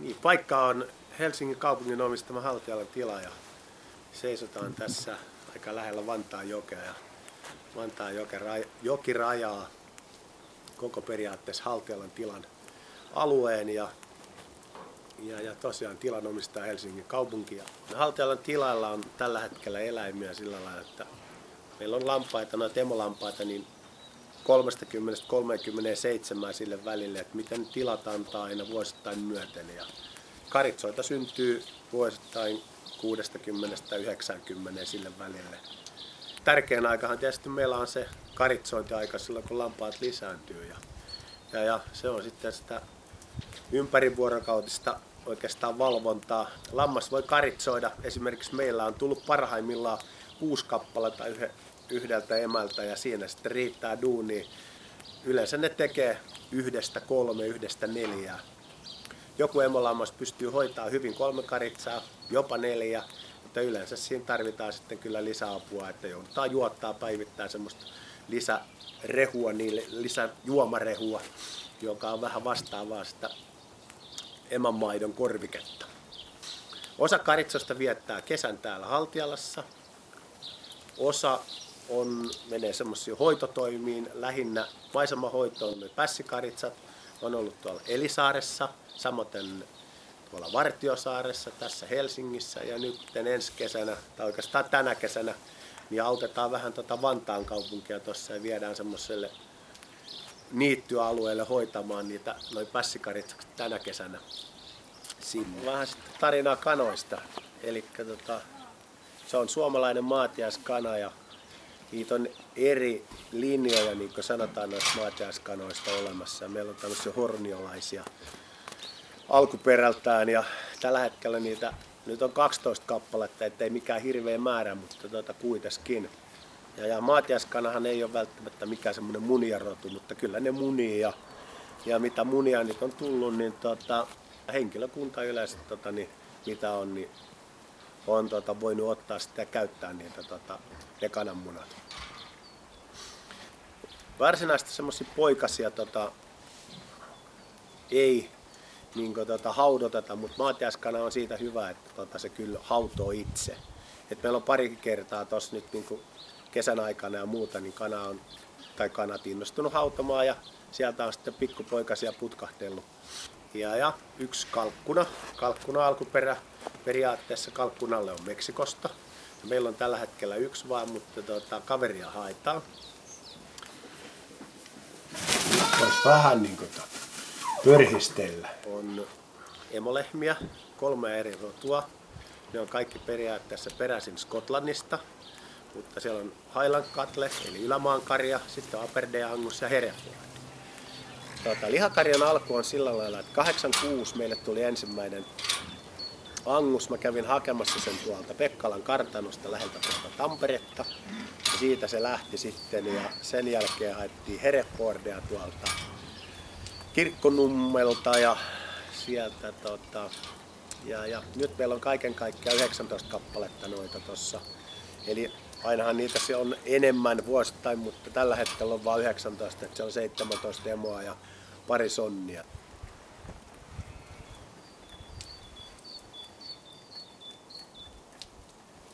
Niin, paikka on Helsingin kaupungin omistama Haltialan tila ja seisotaan tässä aika lähellä Vantaanjokea ja Vantaanjoki rajaa koko periaatteessa Haltialan tilan alueen ja tosiaan tilan omistaa Helsingin kaupunki. Haltialan tilalla on tällä hetkellä eläimiä sillä lailla, että meillä on lampaita, noita emolampaita, niin 30-37 sille välille, että miten tilat antaa aina vuosittain myöten. Ja karitsoita syntyy vuosittain 60-90 sille välille. Tärkein aikahan tietysti meillä on se karitsointiaika silloin, kun lampaat lisääntyy. Ja se on sitten sitä ympärivuorokautista oikeastaan valvontaa. Lammas voi karitsoida. Esimerkiksi meillä on tullut parhaimmillaan 6 kappaletta yhdeltä emältä ja siinä sitten riittää duunia. Yleensä ne tekee 1-3, 1-4. Joku emolammas pystyy hoitamaan hyvin 3 karitsaa, jopa 4, mutta yleensä siinä tarvitaan sitten kyllä lisäapua, että joudutaan juottaa päivittäin semmoista lisärehua, lisäjuomarehua, joka on vähän vastaavaa sitä emanmaidon korviketta. Osa karitsosta viettää kesän täällä Haltialassa. Osa menee semmoisiin hoitotoimiin, lähinnä maisemahoitoon. Pässikaritsat on ollut tuolla Elisaaressa, samoin tuolla Vartiosaaressa, tässä Helsingissä ja nyt ensi kesänä, tai oikeastaan tänä kesänä, niin autetaan vähän Vantaan kaupunkia tuossa ja viedään semmoiselle niittyalueelle hoitamaan niitä noin pässikaritsaksi tänä kesänä sinne. Vähän sitten tarinaa kanoista. Eli se on suomalainen maatiaiskana ja niitä on eri linjoja, niin kuin sanotaan noista maatiaiskanoista olemassa. Meillä on tämmöisiä horniolaisia alkuperältään ja tällä hetkellä niitä nyt on 12 kappaletta, ettei mikään hirveä määrä, mutta kuitenkin. Ja maatiaiskanahan ei ole välttämättä mikään semmoinen munijarotu, mutta kyllä ne munii ja mitä munia nyt on tullut, niin henkilökunta yleensä mitä on, niin on voinut ottaa sitä ja käyttää niitä ne kananmunat. Varsinaisesti semmoisia poikasia ei niin haudoteta, mutta maatiaiskana on siitä hyvä, että se kyllä hautoo itse. Et meillä on parikin kertaa tuossa nyt niin kesän aikana ja muuta, niin kanat innostunut hautomaan ja sieltä on sitten pikkupoikasia putkahdellut. Ja yksi kalkkuna alkuperä periaatteessa kalkkunalle on Meksikosta. Ja meillä on tällä hetkellä yksi vaan, mutta kaveria haetaan. Voisi vähän niin kuin pörhistellä. On emolehmiä, 3 eri rotua. Ne on kaikki periaatteessa peräisin Skotlannista. Mutta siellä on Highland Cattle, eli ylämaankarja, sitten Aberdeen Angus ja Hereford. Lihakarjan alku on sillä lailla, että 86 meille tuli ensimmäinen Angus. Mä kävin hakemassa sen tuolta Pekkalan kartanosta läheltä Tamperetta. Ja siitä se lähti sitten ja sen jälkeen haettiin Herefordia tuolta Kirkkonummelta ja sieltä ja nyt meillä on kaiken kaikkiaan 19 kappaletta noita tossa. Eli ainahan niitä se on enemmän vuosittain, mutta tällä hetkellä on vain 19, että se on 17 emoa ja pari sonnia.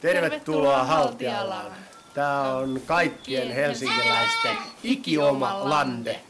Tervetuloa Haltialaan! Tää on kaikkien helsinkiläisten ikioma lande.